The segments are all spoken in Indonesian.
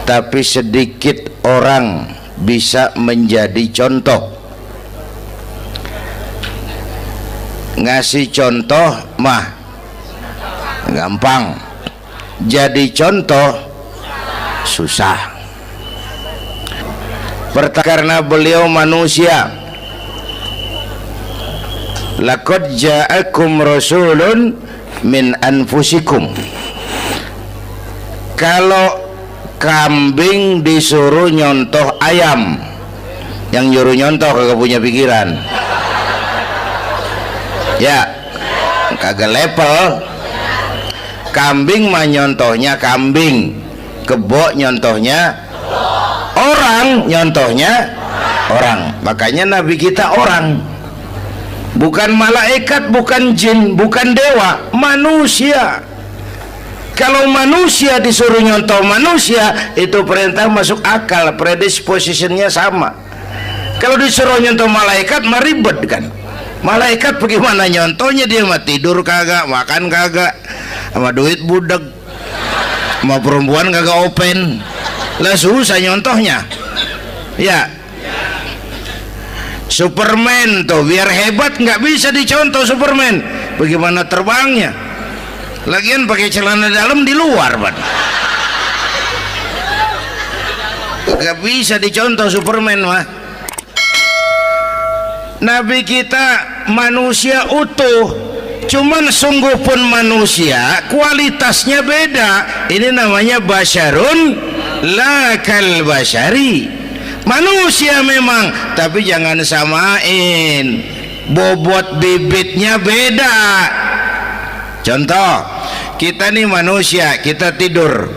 tapi sedikit orang bisa menjadi contoh. Ngasih contoh mah gampang, jadi contoh susah. Karena beliau manusia. Laqad ja'akum rasulun min anfusikum. Kalau kambing disuruh nyontoh ayam, yang nyuruh nyontoh kagak punya pikiran, ya kagak level. Kambing mah nyontohnya kambing, kebo nyontohnya orang, nyontohnya orang. Makanya nabi kita orang, bukan malaikat, bukan jin, bukan dewa, manusia. Kalau manusia disuruh nyontoh manusia, itu perintah masuk akal, predispositionnya sama. Kalau disuruh nyontoh malaikat mah ribet kan. Malaikat bagaimana nyontohnya, dia mah tidur kagak, makan kagak, sama duit budeg, sama perempuan kagak open, lah susah nyontohnya. Ya, Superman tuh biar hebat nggak bisa dicontoh Superman, bagaimana terbangnya, lagian pakai celana dalam di luar ban, nggak bisa dicontoh Superman mah. Nabi kita manusia utuh, cuman sungguh pun manusia, kualitasnya beda. Ini namanya basyarun la kal basyari, manusia memang, tapi jangan samain, bobot bibitnya beda. Contoh, kita nih manusia, kita tidur.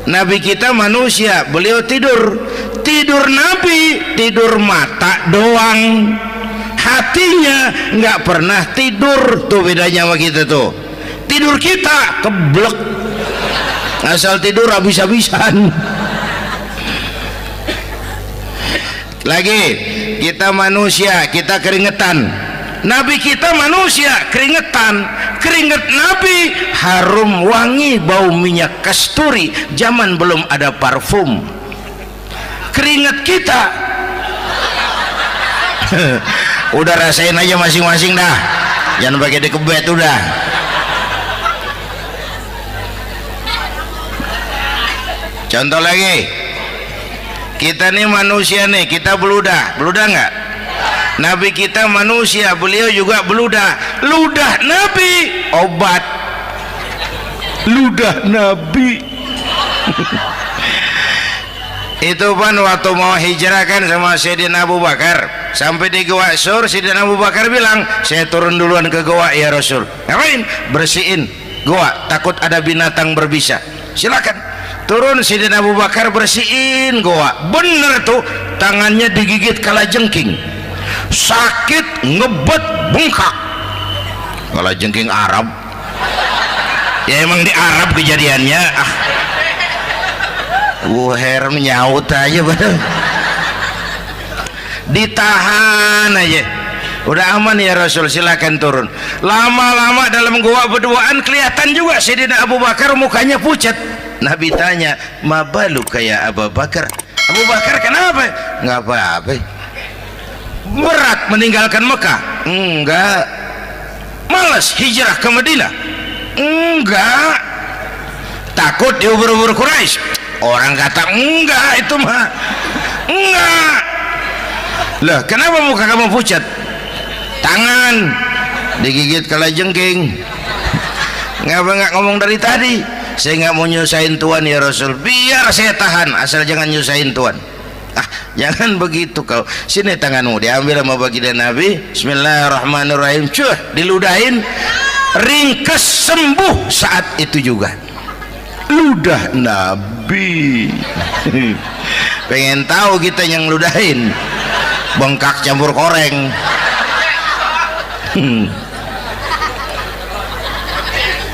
Nabi kita manusia, beliau tidur. Tidur Nabi, tidur mata doang, hatinya nggak pernah tidur. Tuh bedanya sama kita tuh. Tidur kita keblek, asal tidur habis-habisan. Lagi kita manusia, kita keringetan. Nabi kita manusia, keringetan. Keringet Nabi harum wangi, bau minyak kasturi, zaman belum ada parfum. Keringet kita udah rasain aja masing-masing dah, jangan pakai dikebet udah. Contoh lagi, kita nih manusia nih, kita beludah nggak? Nabi kita manusia, beliau juga beludah. Ludah Nabi obat, ludah Nabi. Itu kan waktu mau hijrah kan sama Sayyidina Abu Bakar, sampai di Gua Sur, Sayyidina Abu Bakar bilang, saya turun duluan ke gua ya Rasul. Ngapain? Bersihin gua, takut ada binatang berbisa. Silakan. Turun Sayyidina Abu Bakar bersihin gua. Bener tuh, tangannya digigit kalajengking, sakit, ngebet, bengkak. Kalajengking Arab, ya emang di Arab kejadiannya. Wuher nyaut aja bener, ditahan aja, udah aman ya Rasul, silakan turun. Lama-lama dalam gua berduaan kelihatan juga Sayyidina Abu Bakar mukanya pucat. Nabi tanya, mabalu kayak Abu Bakar? Abu Bakar kenapa? Nggak apa-apa. Berat meninggalkan Mekah? Enggak. Malas hijrah ke Madinah? Enggak. Takut diubur-ubur Quraisy? Orang kata enggak, itu mah enggak. Lah kenapa muka kamu pucat? Tangan digigit kalajengking. Ngapa nggak ngomong dari tadi? Saya nggak mau nyusahin Tuhan ya Rasul, biar saya tahan, asal jangan nyusahin Tuhan. Jangan begitu kau. Sini tanganmu, diambil sama baginda Nabi. Bismillahirrahmanirrahim. Cuh, diludahin, ringkes, sembuh saat itu juga. Ludah Nabi. Pengen tahu kita yang ludahin, bengkak campur koreng.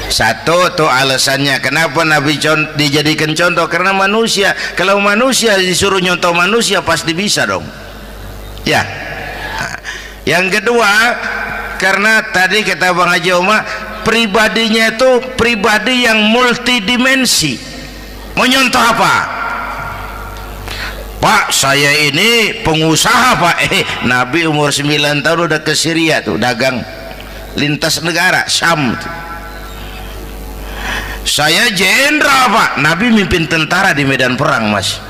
Satu tuh alasannya kenapa Nabi dijadikan contoh, karena manusia. Kalau manusia disuruh nyontoh manusia pasti bisa dong ya. Yang kedua, karena tadi kata Bang Haji Omar, pribadinya itu pribadi yang multidimensi. Mau nyontoh apa? Pak saya ini pengusaha Pak. Nabi umur 9 tahun udah ke Syria tuh dagang lintas negara Syam tuh. Saya jenderal Pak. Nabi mimpin tentara di medan perang Mas.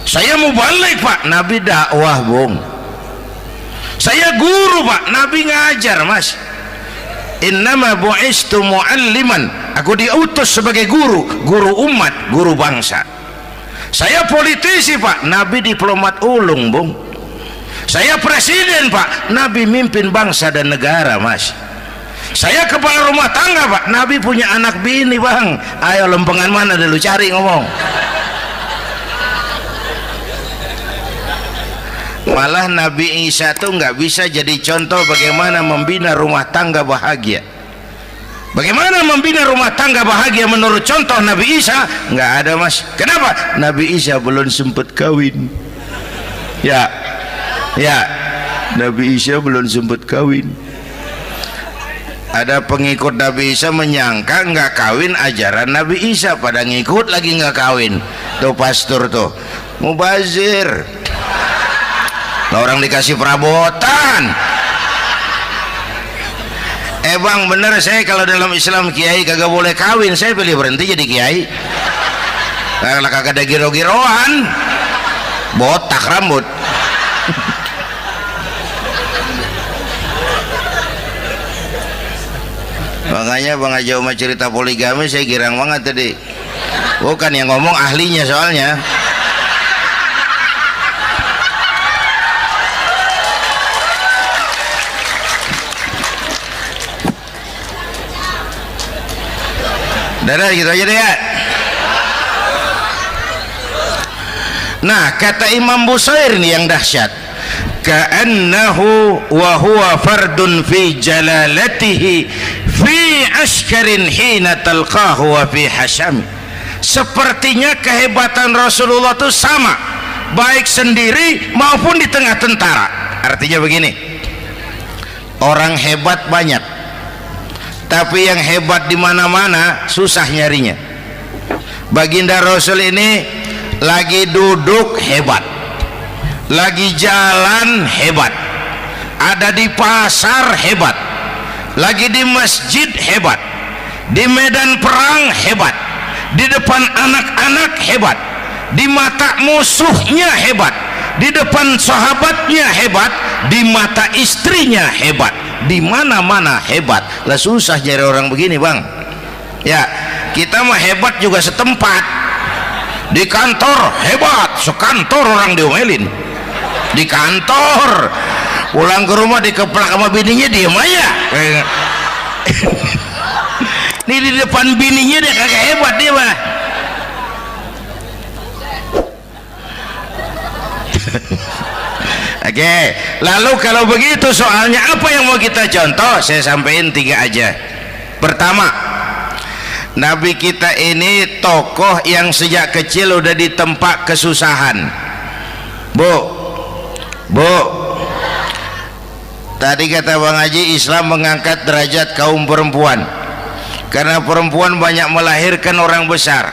Saya mau balik Pak. Nabi dakwah Bung. Saya guru Pak. Nabi ngajar Mas. Innama bu'istu mu'alliman. Aku diutus sebagai guru, guru umat, guru bangsa. Saya politisi Pak. Nabi diplomat ulung Bung. Saya presiden Pak. Nabi mimpin bangsa dan negara Mas. Saya kepala rumah tangga Pak. Nabi punya anak bini Bang. Ayo lempengan mana dulu cari ngomong. Malah Nabi Isa tuh nggak bisa jadi contoh bagaimana membina rumah tangga bahagia. Bagaimana membina rumah tangga bahagia menurut contoh Nabi Isa? Nggak ada Mas. Kenapa? Nabi Isa belum sempat kawin. Ya Nabi Isa belum sempat kawin. Ada pengikut Nabi Isa menyangka nggak kawin ajaran Nabi Isa, pada ngikut lagi nggak kawin. Tuh pastor tuh mubazir. Nah, orang dikasih perabotan. Bang bener, saya kalau dalam Islam kiai kagak boleh kawin, saya pilih berhenti jadi kiai. Kalau kagak ada giro-giroan, botak rambut. Makanya Bang Haji Umar cerita poligami saya girang banget tadi. Bukan yang ngomong ahlinya soalnya. Dadah gitu aja deh ya. Nah kata Imam Busair nih yang dahsyat, ka'annahu wa huwa fardun fi jalalatihi fi askarin hina talqahu wa fi hasham. Sepertinya kehebatan Rasulullah itu sama baik sendiri maupun di tengah tentara. Artinya begini, orang hebat banyak, tapi yang hebat di mana-mana susah nyarinya. Baginda Rasul ini lagi duduk hebat, lagi jalan hebat, ada di pasar hebat, lagi di masjid hebat, di medan perang hebat, di depan anak-anak hebat, di mata musuhnya hebat, di depan sahabatnya hebat, di mata istrinya hebat, di mana-mana hebat. Lah susah nyari orang begini Bang. Ya kita mah hebat juga setempat. Di kantor hebat, sekantor orang diomelin. Di kantor, pulang ke rumah dikeplak sama bininya diem aja. Nih di depan bininya dia kagak hebat dia mah. Oke, lalu kalau begitu soalnya apa yang mau kita contoh? Saya sampaikan 3 aja. Pertama, Nabi kita ini tokoh yang sejak kecil udah ditempa kesusahan. Bu, tadi kata Bang Haji, Islam mengangkat derajat kaum perempuan karena perempuan banyak melahirkan orang besar.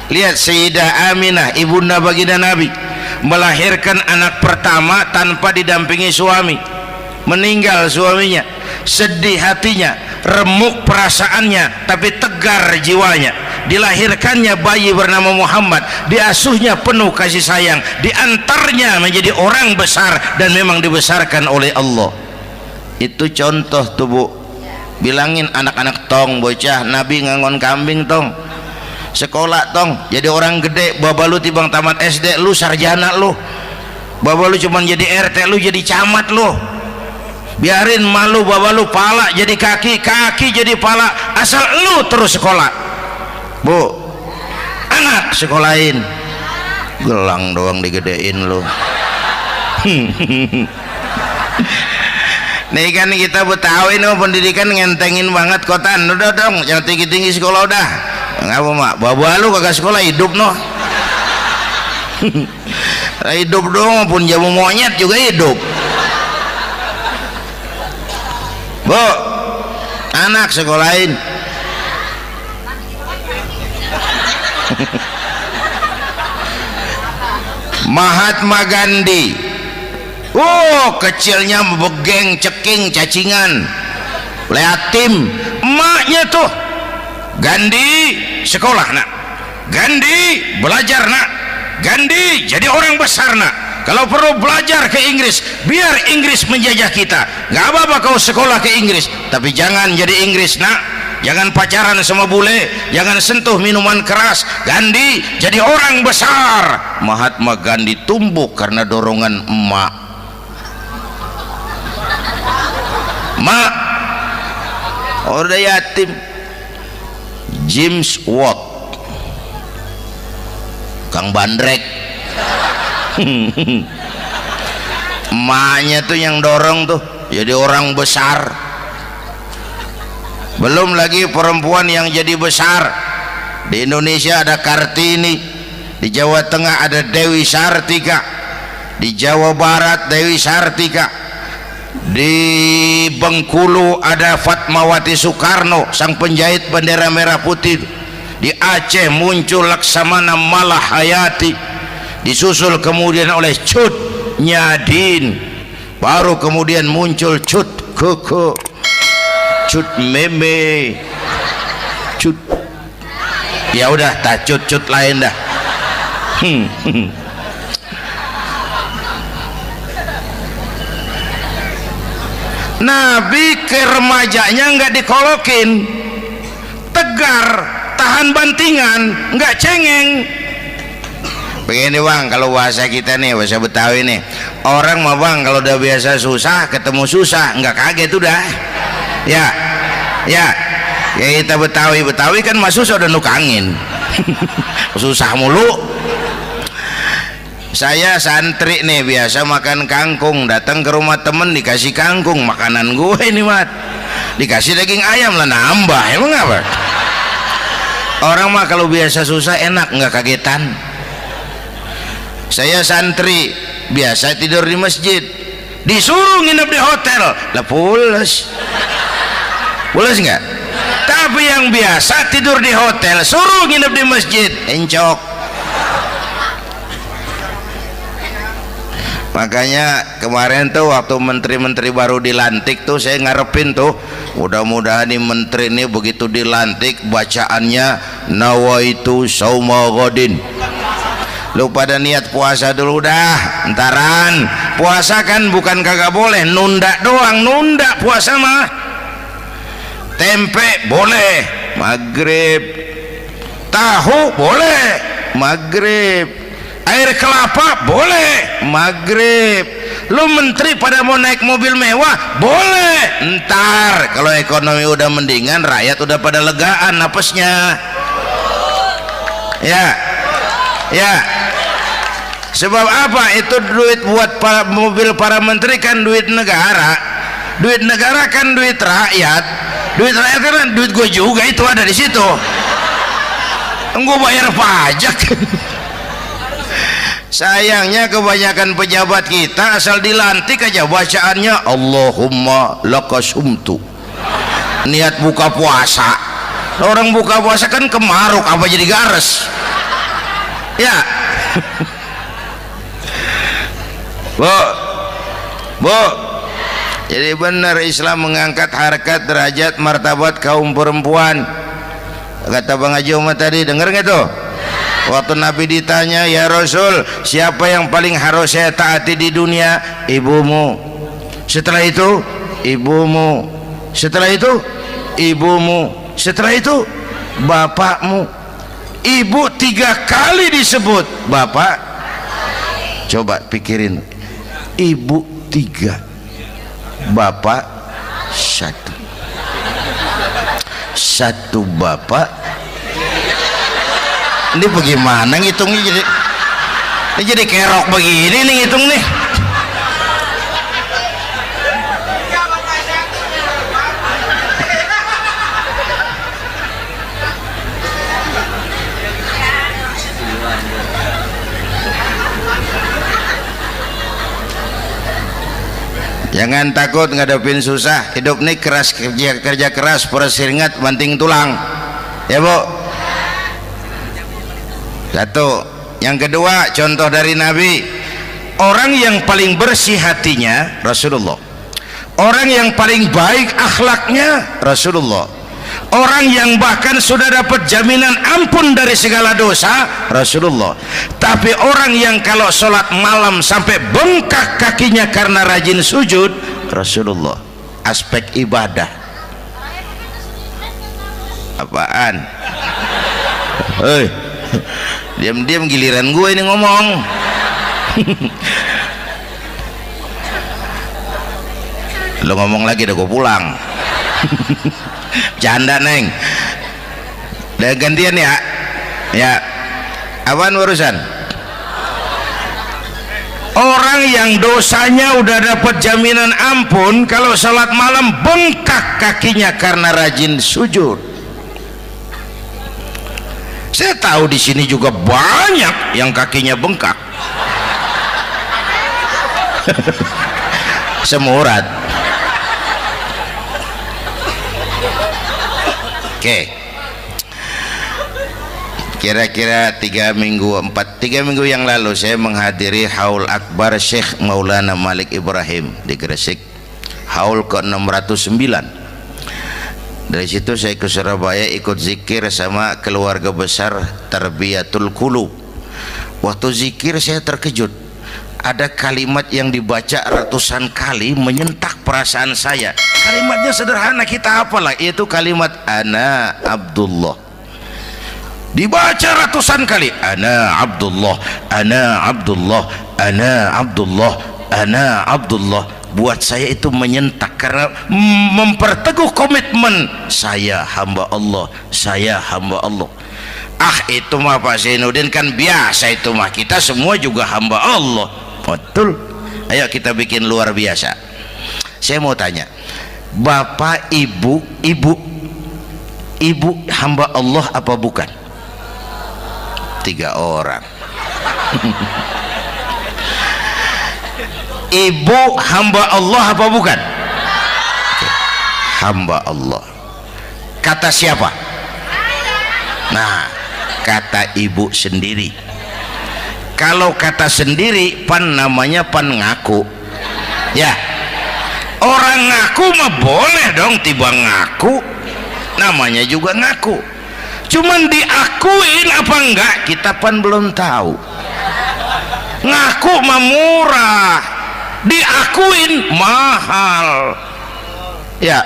Lihat Sayyidah Aminah, ibunda baginda Nabi, melahirkan anak pertama tanpa didampingi suami. Meninggal suaminya, sedih hatinya, remuk perasaannya, tapi tegar jiwanya. Dilahirkannya bayi bernama Muhammad, diasuhnya penuh kasih sayang, diantarnya menjadi orang besar dan memang dibesarkan oleh Allah. Itu contoh tuh Bu. Bilangin anak-anak tong, bocah Nabi ngangon kambing tong, sekolah tong, jadi orang gede. Baba lu tibang tamat SD, lu sarjana lu. Baba lu cuman jadi RT, lu jadi camat lu. Biarin malu baba lu pala jadi kaki, kaki jadi pala, asal lu terus sekolah. Bu, anak sekolahin, gelang doang digedein lu. Nih kan kita Betawi nih pendidikan ngentengin banget kotaan. Udah dong, jangan tinggi-tinggi sekolah udah. Ngapa mak? Baba lu kagak sekolah hidup noh. Hidup dong, pun jamu monyet juga hidup. Bu, anak sekolahin. Mahatma Gandhi, oh kecilnya begeng ceking cacingan leatim, emaknya tuh Gandhi sekolah nak, Gandhi belajar nak, Gandhi jadi orang besar nak, kalau perlu belajar ke Inggris biar Inggris menjajah kita, nggak apa-apa kau sekolah ke Inggris tapi jangan jadi Inggris nak, jangan pacaran sama bule, jangan sentuh minuman keras. Gandhi jadi orang besar. Mahatma Gandhi tumbuh karena dorongan emak. Mak udah yatim. James Watt, Kang Bandrek, emaknya tuh yang dorong tuh jadi orang besar. Belum lagi perempuan yang jadi besar. Di Indonesia ada Kartini, di Jawa Tengah ada Dewi Sartika, di Jawa Barat Dewi Sartika, di Bengkulu ada Fatmawati Soekarno sang penjahit bendera merah putih, di Aceh muncul Laksamana Malahayati, disusul kemudian oleh Cut Nyadin, baru kemudian muncul Cut Koko, Cut Meme, Cut, ya udah tak cut lain dah. Nabi ke remajanya nggak dikolokin, tegar, tahan bantingan, nggak cengeng. Begini bang, kalau bahasa kita nih, bahasa Betawi nih, orang mah bang kalau udah biasa susah ketemu susah nggak kaget udah. Ya kita Betawi kan mah susah udah nukangin. Susah mulu. Saya santri nih biasa makan kangkung, datang ke rumah temen dikasih kangkung, makanan gue ini mat, dikasih daging ayam lah nambah, emang apa? Orang mah kalau biasa susah enak nggak kagetan. Saya santri biasa tidur di masjid, disuruh nginep di hotel lah pules nggak? Tapi yang biasa tidur di hotel suruh nginep di masjid encok. Makanya kemarin tuh waktu menteri-menteri baru dilantik tuh saya ngarepin tuh mudah-mudahan nih menteri ini begitu dilantik bacaannya nawaitu sauma ghadin. Lu pada niat puasa dulu dah, entaran. Puasa kan bukan kagak boleh, nunda doang, nunda puasa mah. Tempe boleh maghrib, tahu boleh maghrib, air kelapa boleh maghrib. Lu menteri pada mau naik mobil mewah boleh ntar kalau ekonomi udah mendingan, rakyat udah pada legaan napasnya. Ya sebab apa? Itu duit buat mobil para menteri kan duit negara, duit negara kan duit rakyat, duit rakyat kan duit gue juga, itu ada di situ, gue bayar pajak. Sayangnya kebanyakan pejabat kita asal dilantik aja bacaannya Allahumma lakasumtu, niat buka puasa. Orang buka puasa kan kemaruk apa jadi gares ya. Bu, jadi benar Islam mengangkat harkat, derajat, martabat kaum perempuan. Kata Bang Haji Umar tadi, dengar nggak tuh? Waktu Nabi ditanya, ya Rasul, siapa yang paling harus saya taati di dunia? Ibumu. Setelah itu ibumu. Setelah itu ibumu. Setelah itu bapakmu. Ibu 3 kali disebut, bapak coba pikirin, ibu 3, bapak 1 bapak. Ini bagaimana ngitungnya, jadi kerok begini nih ngitung nih. Jangan takut ngadepin susah, hidup nih keras, kerja keras, perseringat banting tulang ya Bu. Satu, Yang kedua, contoh dari Nabi, orang yang paling bersih hatinya Rasulullah, orang yang paling baik akhlaknya Rasulullah, orang yang bahkan sudah dapat jaminan ampun dari segala dosa Rasulullah. Tapi orang yang kalau sholat malam sampai bengkak kakinya karena rajin sujud Rasulullah. Aspek ibadah. Apaan? Hei, diam-diam giliran gue ini ngomong. Lo ngomong lagi udah gue pulang. Canda neng. Udah gantian ya. Ya. Apaan urusan? Orang yang dosanya udah dapat jaminan ampun, kalau salat malam bengkak kakinya karena rajin sujud. Saya tahu di sini juga banyak yang kakinya bengkak. Semurat. Oke. Kira-kira 3 minggu yang lalu saya menghadiri haul akbar Syekh Maulana Malik Ibrahim di Gresik, haul ke-609. Dari situ saya ke Surabaya ikut zikir sama keluarga besar Tarbiyatul Qulub. Waktu zikir saya terkejut, ada kalimat yang dibaca ratusan kali menyentak perasaan saya. Kalimatnya sederhana, kita hafalah, yaitu kalimat ana Abdullah. Dibaca ratusan kali, ana Abdullah, ana Abdullah, ana Abdullah, ana Abdullah. Buat saya itu menyentak karena memperteguh komitmen saya hamba Allah, saya hamba Allah. Ah, itu mah Pak Zainuddin kan biasa, itu mah kita semua juga hamba Allah. Betul. Ayo kita bikin luar biasa. Saya mau tanya, Bapak, Ibu hamba Allah apa bukan? 3 orang. Ibu hamba Allah apa bukan? Hamba Allah. Kata siapa? Nah, kata ibu sendiri. Kalau kata sendiri pan namanya pan ngaku. Ya, orang ngaku mah boleh dong, tiba ngaku namanya juga ngaku. Cuman diakuin apa enggak kita pan belum tahu. Ngaku mah murah, diakuin mahal. Ya,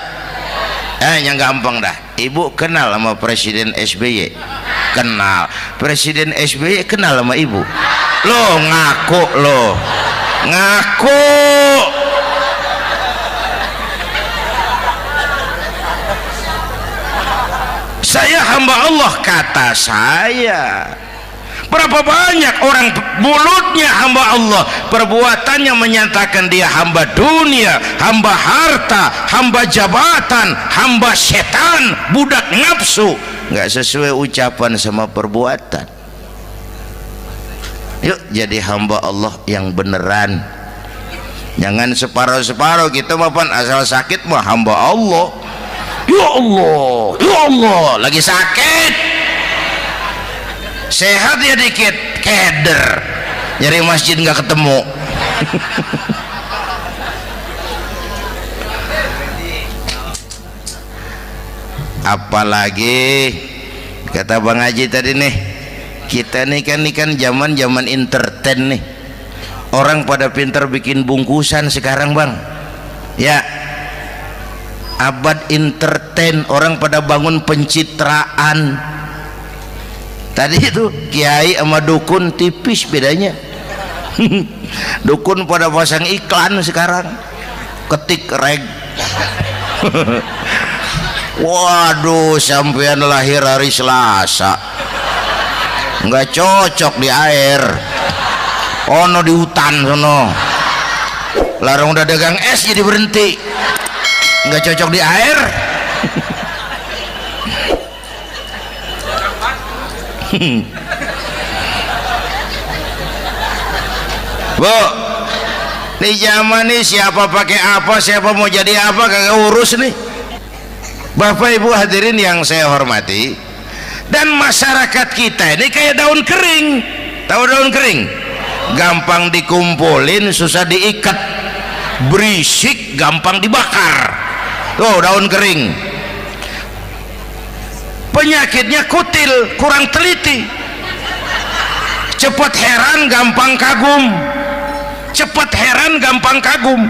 yang gampang dah. Ibu kenal sama Presiden SBY? Kenal. Presiden SBY kenal sama ibu? Lo ngaku, lo ngaku. Saya hamba Allah, kata saya. Berapa banyak orang mulutnya hamba Allah, perbuatannya menyatakan dia hamba dunia, hamba harta, hamba jabatan, hamba setan, budak nafsu. Nggak sesuai ucapan sama perbuatan. Yuk jadi hamba Allah yang beneran. Jangan separuh-separuh, kita mapan asal sakit mah hamba Allah. Ya Allah, ya Allah, lagi sakit, sehat ya dikit, keder, nyari masjid nggak ketemu. Apalagi kata Bang Haji tadi nih, kita nih kan zaman entertain nih, orang pada pinter bikin bungkusan sekarang Bang. Ya, abad entertain, orang pada bangun pencitraan. Tadi itu kiai sama dukun tipis bedanya. Dukun pada pasang iklan sekarang, ketik reg. Waduh, sampean lahir hari Selasa, nggak cocok di air, ono di hutan sono. Larang udah dagang es jadi berhenti, nggak cocok di air. Bu, nih zaman nih siapa pakai apa, siapa mau jadi apa kagak urus nih. Bapak Ibu hadirin yang saya hormati, dan masyarakat kita ini kayak daun kering. tahu daun kering? Gampang dikumpulin, susah diikat, berisik, gampang dibakar. Tuh daun kering. Penyakitnya kutil, kurang teliti, cepat heran, gampang kagum. Cepat heran, gampang kagum.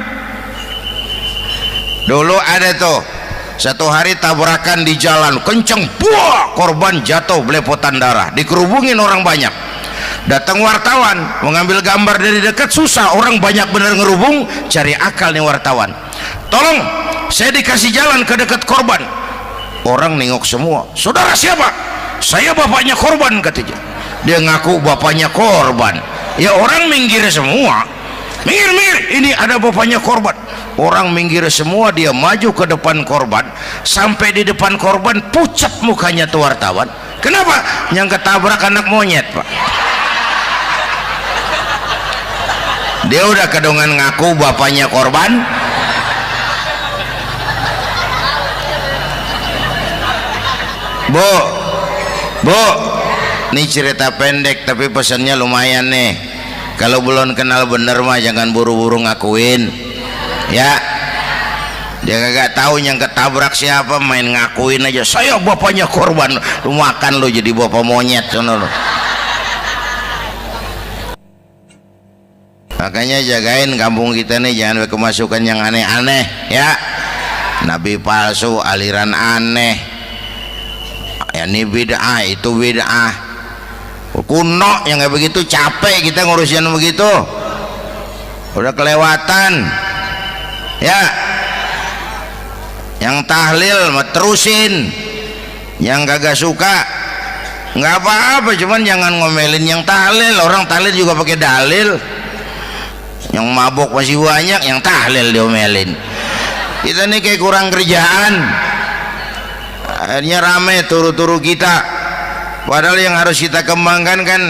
Dulu ada tuh satu hari tabrakan di jalan kenceng, buah, korban jatuh belepotan darah, dikerubungin orang banyak. Datang wartawan mengambil gambar dari dekat, susah, orang banyak bener ngerubung. Cari akal nih wartawan, tolong saya dikasih jalan ke dekat korban. Orang nengok semua, saudara siapa? Saya bapaknya korban, katanya. Dia ngaku bapaknya korban. Ya orang minggir semua, minggir, ini ada bapaknya korban. Orang minggir semua, dia maju ke depan korban. Sampai di depan korban pucat mukanya tuh wartawan. Kenapa? Yang ketabrak anak monyet, Pak. Dia udah kedongan ngaku bapaknya korban. Bu, ini cerita pendek tapi pesannya lumayan nih. Kalau belum kenal bener mah jangan buru-buru ngakuin, ya. Dia kagak tahu yang ketabrak siapa, main ngakuin aja, saya bapaknya korban. Lu makan lu jadi bapak monyet, sono lu. Makanya jagain kampung kita nih, jangan kemasukan yang aneh-aneh, ya. Nabi palsu, aliran aneh, ya ini bid'ah, itu bid'ah kuno yang kayak begitu. Capek kita ngurusin begitu, udah kelewatan, ya. Yang tahlil mah terusin, yang kagak suka nggak apa-apa, cuman jangan ngomelin yang tahlil. Orang tahlil juga pakai dalil. Yang mabok masih banyak, yang tahlil diomelin. Kita nih kayak kurang kerjaan, akhirnya rame turu-turu kita. Padahal yang harus kita kembangkan kan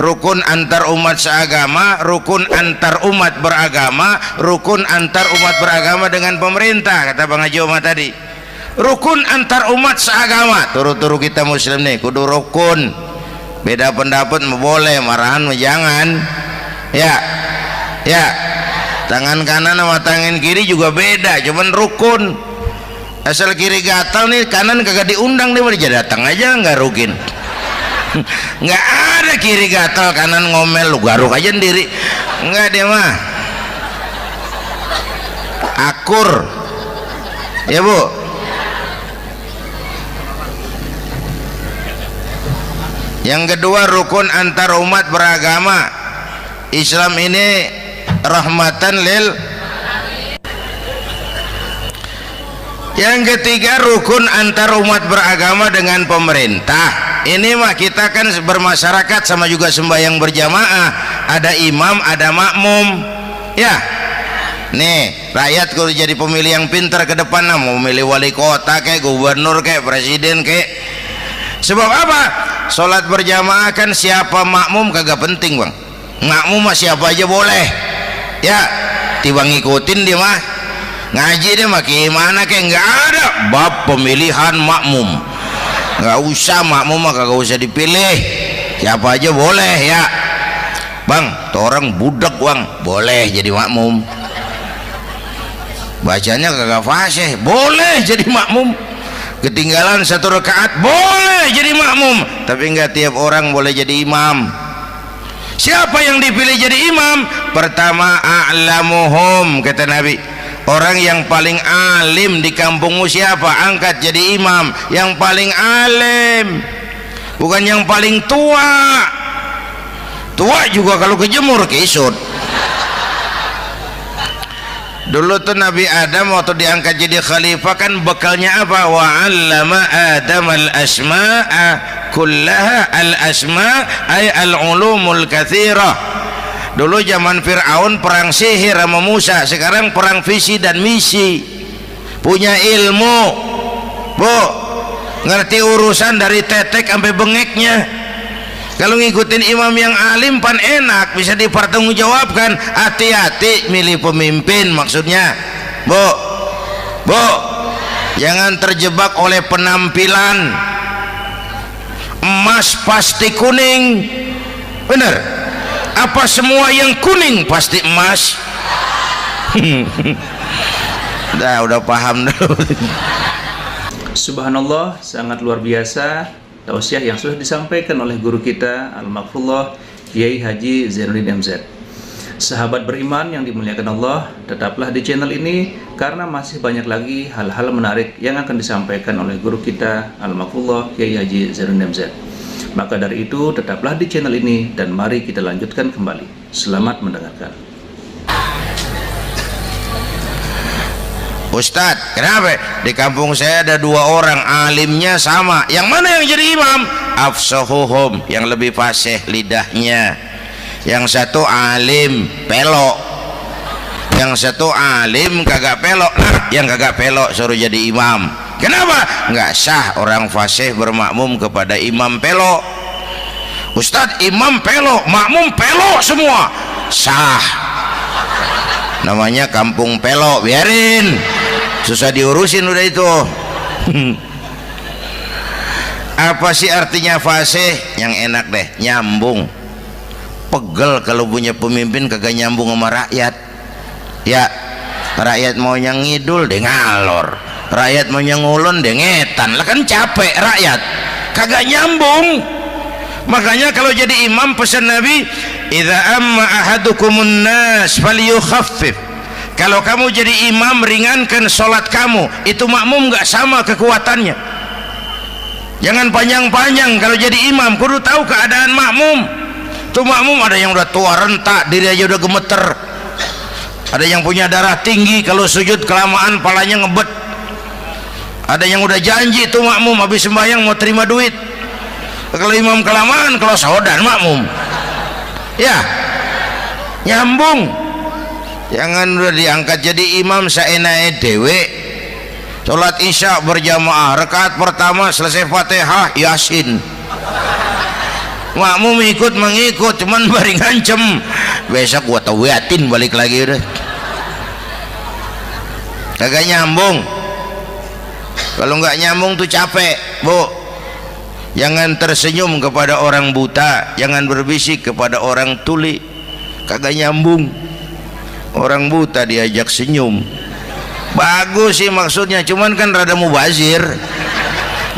rukun antar umat seagama, rukun antar umat beragama, rukun antar umat beragama dengan pemerintah, kata Bang Haji Omar tadi. Rukun antar umat seagama, turu-turu kita muslim nih kudu rukun. Beda pendapat boleh, marahan jangan, ya. Tangan kanan sama tangan kiri juga beda, cuman rukun. Asal kiri gatal nih, kanan kagak diundang, dia aja datang aja nggak rukin. Nggak ada kiri gatal kanan ngomel, lu garuk aja sendiri, nggak, dia mah akur, ya Bu. Yang kedua rukun antar umat beragama. Islam ini rahmatan lil. Yang ketiga rukun antar umat beragama dengan pemerintah. Ini mah kita kan bermasyarakat sama juga sembahyang berjamaah, ada imam ada makmum, ya. Nih rakyat kalau jadi pemilih yang pintar ke depan, mau memilih wali kota kayak gubernur kayak presiden kayak. Sebab apa? Sholat berjamaah kan siapa makmum kagak penting, Bang. Makmum mah siapa aja boleh, ya. Tiba ngikutin dia mah, ngaji dia mah gimana kayak nggak ada bab pemilihan makmum. Nggak usah, makmum mah kagak usah dipilih, siapa aja boleh, ya. Bang, tuh orang budak, Bang, boleh jadi makmum. Bacanya kagak fasih, boleh jadi makmum. Ketinggalan satu rakaat, boleh jadi makmum. Tapi nggak tiap orang boleh jadi imam. Siapa yang dipilih jadi imam? Pertama a'lamuhum, kata Nabi. Orang yang paling alim di kampungmu siapa? Angkat jadi imam. Yang paling alim, bukan yang paling tua. Tua juga kalau kejemur kisut. Dulu tuh Nabi Adam waktu diangkat jadi khalifah kan bekalnya apa? Wa 'allama Adam al-asma'a kullaha. Al-asma' ay al-ulumul katsirah. Dulu zaman Fir'aun perang sihir sama Musa, sekarang perang visi dan misi. Punya ilmu, Bu, ngerti urusan dari tetek sampai bengeknya. Kalau ngikutin imam yang alim pan enak, bisa dipertanggungjawabkan. Hati-hati milih pemimpin, maksudnya, Bu, jangan terjebak oleh penampilan. Emas pasti kuning, Benar? Apa semua yang kuning pasti emas? Udah paham dulu. Subhanallah, sangat luar biasa tausiah yang sudah disampaikan oleh guru kita Al-Maghfurullah Kiai Haji Zainuddin MZ. Sahabat beriman yang dimuliakan Allah, tetaplah di channel ini karena masih banyak lagi hal-hal menarik yang akan disampaikan oleh guru kita Al-Maghfurullah Kiai Haji Zainuddin MZ. Maka dari itu tetaplah di channel ini dan mari kita lanjutkan kembali. Selamat mendengarkan. Ustadz, kenapa? Di kampung saya ada 2 orang alimnya sama. Yang mana yang jadi imam? Afsahuhum, yang lebih fasih lidahnya. Yang satu alim pelok, yang satu alim kagak pelok. Nah, yang kagak pelok suruh jadi imam. Kenapa? Nggak sah orang fasih bermakmum kepada imam pelok. Ustadz, imam pelok, makmum pelok semua. Sah. Namanya kampung pelok, biarin, susah diurusin udah itu. Apa sih artinya fasih? Yang enak deh, nyambung. Pegel kalau punya pemimpin kagak nyambung sama rakyat. Ya, rakyat mau yang ngidul deh ngalor, rakyat mau yang ngulon deh ngetan. Lah kan capek rakyat, kagak nyambung. Makanya kalau jadi imam pesan Nabi, idza amma ahadukumun nas falyukhaffif. Kalau kamu jadi imam, ringankan sholat kamu. Itu makmum nggak sama kekuatannya. Jangan panjang-panjang kalau jadi imam, kudu tahu keadaan makmum. Tuh makmum ada yang udah tua rentak, diri aja udah gemeter. Ada yang punya darah tinggi, kalau sujud kelamaan palanya ngebet. Ada yang udah janji tuh makmum habis sembahyang mau terima duit. Kalau imam kelamaan, kalau saudan makmum. Ya, nyambung. Jangan udah diangkat jadi imam saenake dhewe. Salat isya berjamaah, rakaat pertama selesai Fatihah Yasin. Makmum ikut mengikut, cuman bari ngancem. Besok gua tawiatin balik lagi udah. Kagak nyambung. Kalau nggak nyambung tuh capek, Bu. Jangan tersenyum kepada orang buta, jangan berbisik kepada orang tuli. Kagak nyambung. Orang buta diajak senyum, bagus sih maksudnya, cuman kan rada mubazir.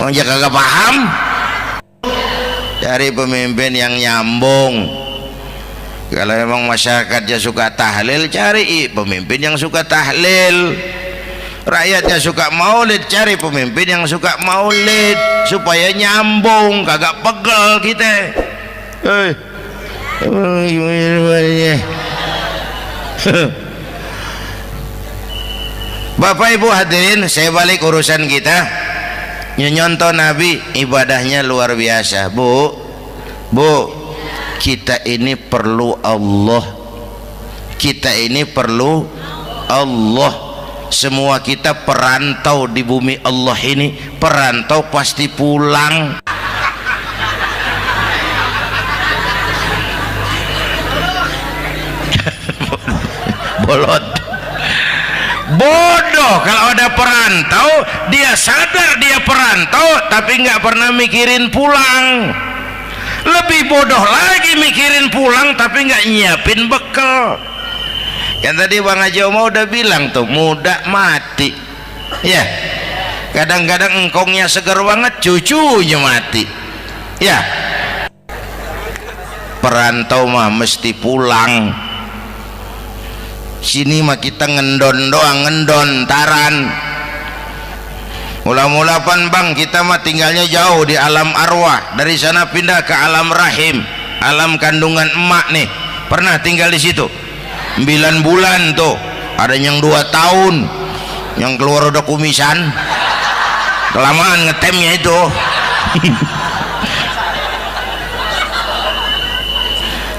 Orang kagak paham. Cari pemimpin yang nyambung. Kalau memang masyarakatnya suka tahlil, cari pemimpin yang suka tahlil. Rakyatnya suka maulid, cari pemimpin yang suka maulid supaya nyambung, kagak pegel kita. Bapak Ibu hadirin, saya balik urusan kita. Nyontoh Nabi ibadahnya luar biasa. Bu, kita ini perlu Allah. Kita ini perlu Allah. Semua kita perantau di bumi Allah ini. Perantau pasti pulang. Bolot, bodoh kalau ada perantau. Dia sadar dia perantau tapi nggak pernah mikirin pulang. Lebih bodoh lagi mikirin pulang tapi nggak nyiapin bekal. Yang tadi Bang Haji Omah udah bilang tuh, muda mati. Ya, kadang-kadang engkongnya segar banget, cucunya mati. Ya, perantau mah mesti pulang. Sini mah kita ngendon doang, ngendon taran. Mula-mula pan Bang, kita mah tinggalnya jauh di alam arwah. Dari sana pindah ke alam rahim, alam kandungan emak nih. Pernah tinggal di situ 9 bulan tuh. Ada yang 2 tahun, yang keluar udah kumisan. Kelamaan ngetemnya itu.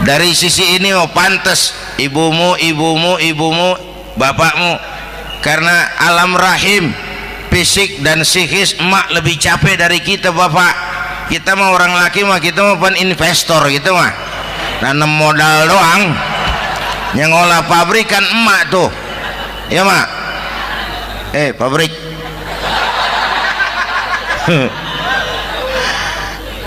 Dari sisi ini mau pantas ibumu, bapakmu, karena alam rahim, fisik dan psikis emak lebih capek dari kita bapak. Kita mah orang laki mah, kita mah pan investor gitu mah, nanam modal doang. Yang ngolah pabrik kan emak tuh, ya mak. Pabrik.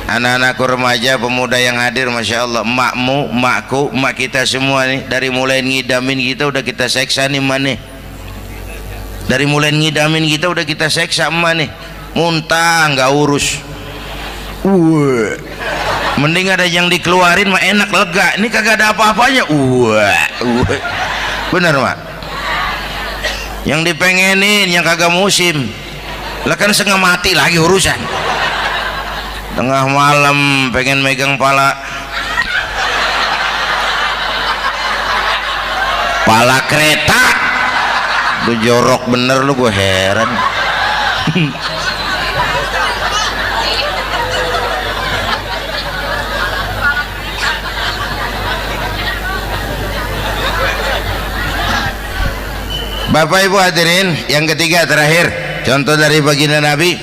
anak-anakku remaja, pemuda yang hadir, Masya Allah, emakmu, emakku, emak kita semua nih, dari mulai ngidamin kita udah kita seksa nih emak nih, dari mulai ngidamin kita udah kita seksa emak nih, muntah nggak urus. Mending ada yang dikeluarin mah enak, lega. Ini kagak ada apa-apanya. Bener mak, yang dipengenin yang kagak musim lah kan setengah mati lagi urusan. Tengah malam pengen megang pala kereta, lu jorok bener lu, gue heran. Bapak Ibu hadirin, yang ketiga terakhir, contoh dari baginda Nabi,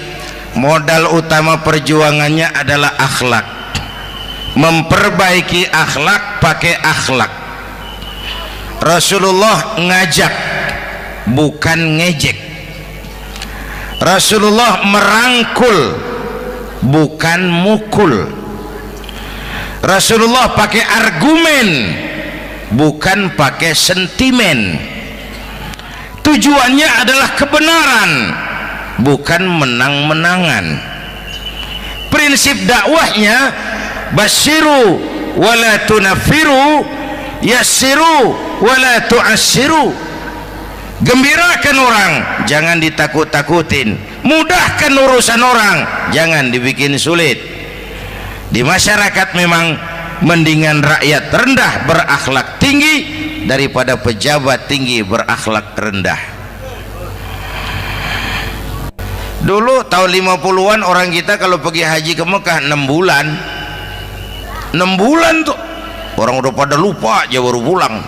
modal utama perjuangannya adalah akhlak. Memperbaiki akhlak, pakai akhlak. Rasulullah ngajak, bukan ngejek. Rasulullah merangkul, bukan mukul. Rasulullah pakai argumen, bukan pakai sentimen. Tujuannya adalah kebenaran, bukan menang-menangan. Prinsip dakwahnya basyiru wala tunaffiru, yassiru wala tu'assiru. Gembirakan orang, jangan ditakut-takutin. Mudahkan urusan orang, jangan dibikin sulit. Di masyarakat memang mendingan rakyat rendah berakhlak tinggi daripada pejabat tinggi berakhlak rendah. Dulu tahun 50-an orang kita kalau pergi haji ke Mekah 6 bulan. 6 bulan tuh orang udah pada lupa aja baru pulang.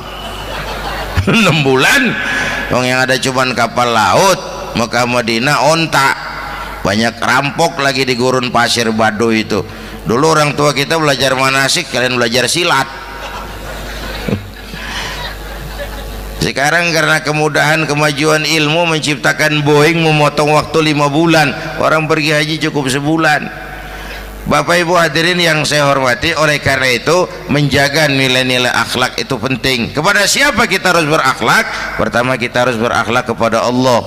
6 bulan yang ada cuman kapal laut, Mekah Madinah onta, banyak rampok lagi di gurun pasir Baduy itu. Dulu orang tua kita belajar manasik, kalian belajar silat. Sekarang karena kemudahan kemajuan ilmu menciptakan Boeing memotong waktu 5 bulan, orang pergi haji cukup sebulan. Bapak Ibu hadirin yang saya hormati, oleh karena itu menjaga nilai-nilai akhlak itu penting. Kepada siapa kita harus berakhlak? Pertama, kita harus berakhlak kepada Allah.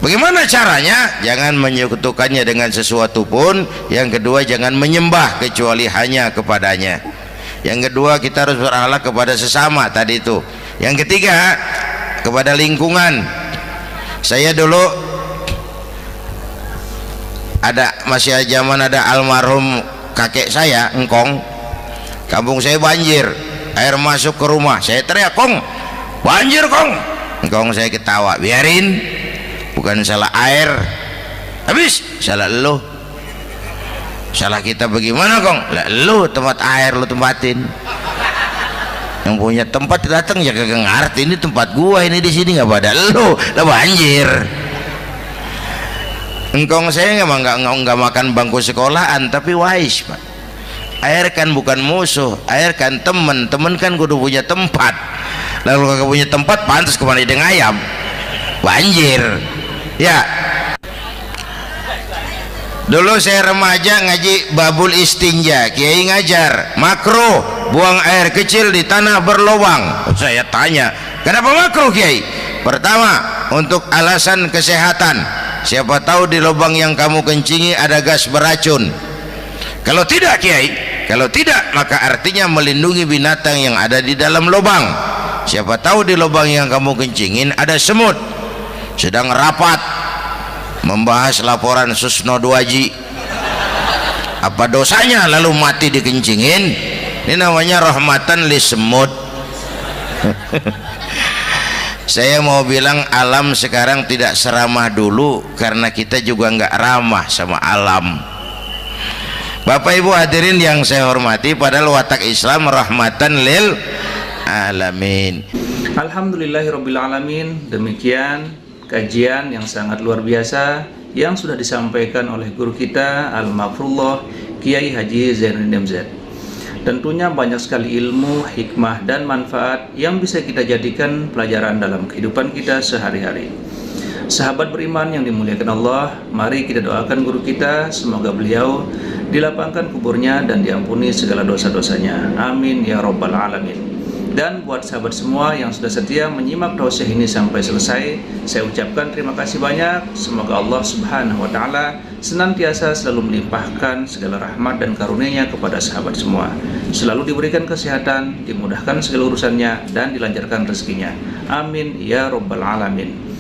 Bagaimana caranya? Jangan menyekutukannya dengan sesuatu pun. Yang kedua, jangan menyembah kecuali hanya kepadanya. Yang kedua, kita harus berakhlak kepada sesama tadi itu. Yang ketiga, kepada lingkungan. Saya dulu masih zaman ada almarhum kakek saya, engkong. Kampung saya banjir, air masuk ke rumah. Saya teriak, "Kong, banjir, Kong." Engkong saya ketawa, "Biarin, bukan salah air." Habis, salah lo. Salah kita bagaimana, Kong? Lah lo tempat air lo tempatin. Yang punya tempat datang ya kagak ngerti, ini tempat gua, ini di sini nggak pada lo, lah banjir. Engkong saya nggak makan bangku sekolahan, tapi wise pak. Air kan bukan musuh, air kan temen kan kudu punya tempat. Lalu kagak punya tempat, pantas kemana dengan ayam, banjir. Ya, dulu saya remaja ngaji babul istinja, kiai ngajar makruh buang air kecil di tanah berlubang. Saya tanya, kenapa makruh kiai? Pertama, untuk alasan kesehatan, siapa tahu di lubang yang kamu kencingi ada gas beracun. Kalau tidak kiai, kalau tidak maka artinya melindungi binatang yang ada di dalam lubang. Siapa tahu di lubang yang kamu kencingin ada semut sedang rapat membahas laporan Susno 2Ji. Apa dosanya lalu mati dikencingin? Ini namanya rahmatan li semut. Saya mau bilang alam sekarang tidak seramah dulu karena kita juga nggak ramah sama alam. Bapak Ibu hadirin yang saya hormati, padahal watak Islam rahmatan lil alamin. Alhamdulillahirabbil alamin. Demikian kajian yang sangat luar biasa yang sudah disampaikan oleh guru kita Al-Maghfurullah Kiai Haji Zainuddin MZ. Tentunya banyak sekali ilmu, hikmah dan manfaat yang bisa kita jadikan pelajaran dalam kehidupan kita sehari-hari. Sahabat beriman yang dimuliakan Allah, mari kita doakan guru kita, semoga beliau dilapangkan kuburnya dan diampuni segala dosa-dosanya. Amin ya rabbal alamin. Dan buat sahabat semua yang sudah setia menyimak tausiah ini sampai selesai, saya ucapkan terima kasih banyak. Semoga Allah Subhanahu wa taala senantiasa selalu melimpahkan segala rahmat dan karunia-Nya kepada sahabat semua. Selalu diberikan kesehatan, dimudahkan segala urusannya, dan dilancarkan rezekinya. Amin ya rabbal alamin.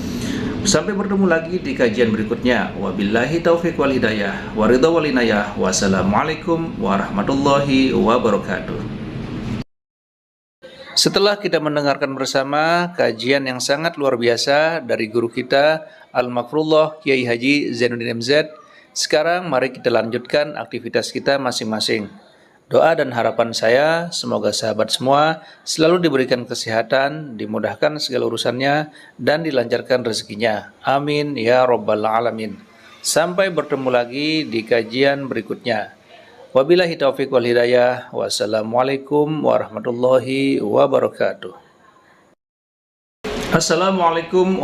Sampai bertemu lagi di kajian berikutnya. Wabillahi taufiq wal hidayah, waridha wal inayah. Wassalamualaikum warahmatullahi wabarakatuh. Setelah kita mendengarkan bersama kajian yang sangat luar biasa dari guru kita Al-Makfurullah Kiai Haji Zainuddin MZ, sekarang mari kita lanjutkan aktivitas kita masing-masing. Doa dan harapan saya semoga sahabat semua selalu diberikan kesehatan, dimudahkan segala urusannya, dan dilancarkan rezekinya. Amin ya rabbal alamin. Sampai bertemu lagi di kajian berikutnya. Wabillahi taufiq wal hidayah. Wassalamualaikum warahmatullahi wabarakatuh. Assalamualaikum